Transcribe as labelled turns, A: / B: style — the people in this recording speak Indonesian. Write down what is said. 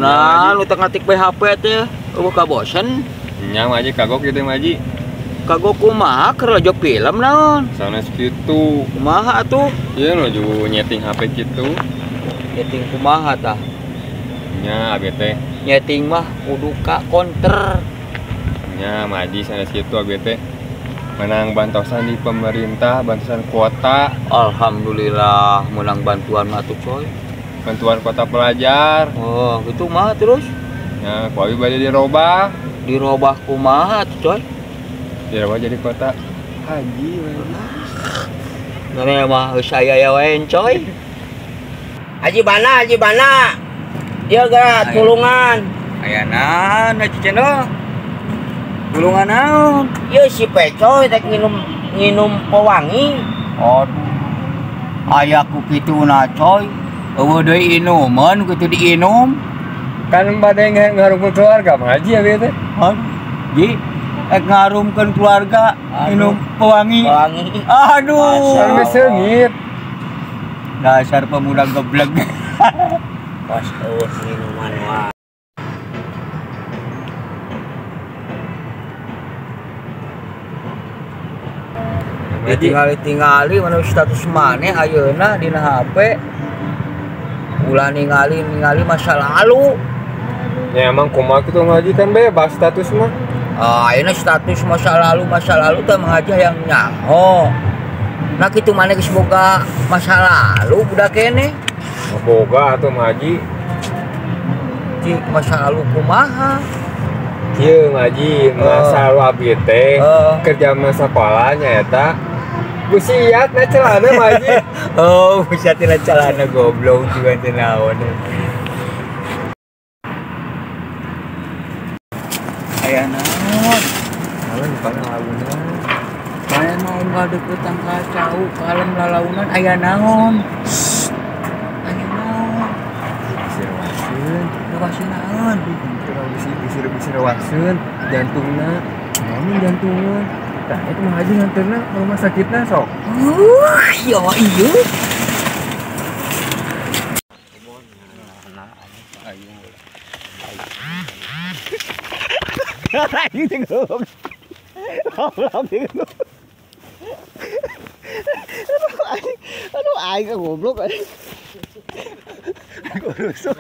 A: Nah, lu ngatik PHP teh, eueuh ka bosen.
B: Nya maji kagok gitu maji.
A: Kagok kumaha keur lojok film naon?
B: Sanes kitu.
A: Kumaha atuh?
B: Ieu nu ju nyeting HP kitu.
A: Nyeting kumaha tah?
B: Nya abi teh.
A: Nyeting mah kudu ka konter.
B: Nya maji sanes kitu abi teh. Menang bantosan di pemerintah, bantuan kuota.
A: Alhamdulillah menang bantuan mah tuh coy.
B: Bantuan kuota pelajar.
A: Oh, gitu mah terus.
B: Ya, kuawi bade dirobah.
A: Dirobah kumaha tuh coy?
B: Dirobah jadi kuota haji.
A: Ngene mah geus aya ya wae coy.
C: Haji Bana. Ieu geura tulungan.
A: Aya naon cicendo? Tulungan naon?
C: Ieu si Pecoy rek nginum pewangi.
A: Aduh. Aya ku kituna coy. Eueuh deui inuman kitu diinum.
B: Kan bade ngarungkeun keluarga mah haji abi teh.
A: Ji, ngarumkeun keluarga minum pewangi. Aduh.
B: Sampai seungit.
A: Dasar pemuda geblek.
C: Pas eueuh minuman wae.
A: Ditingali mana status maneh ayeuna dina HP. Ulah ningali masa lalu.
B: Ya emang kumaha kitu ngaji kan bebas status mah.
A: Ayeuna status masa lalu teh mengaja yang nyaho. Nah kitu maneh geus boga masa lalu budak keneh.
B: Boga atuh ngaji.
A: Ci masa lalu kumaha?
B: Kieu ngaji masa lalu abi teh kerja masa sekolahnya eta. Busiat na celana ngaji.
A: Oh, busiat na celana goblok juga teh naon. Aya naon?
B: Alun kana launa.
A: Aya mau ngadeukeutang ka cau kalem lalaunan aya naon? Aya naon?
B: Sirawaseun.
A: Rawaseun naon?
B: Bisa rawaseun jantungna. Namun jantungna. Tah eta mah haji nganterna ke rumah sakitna sok.
A: Ya ieu. Anjing tengok. Aduh, aing goblok anjing. Aku rusuk.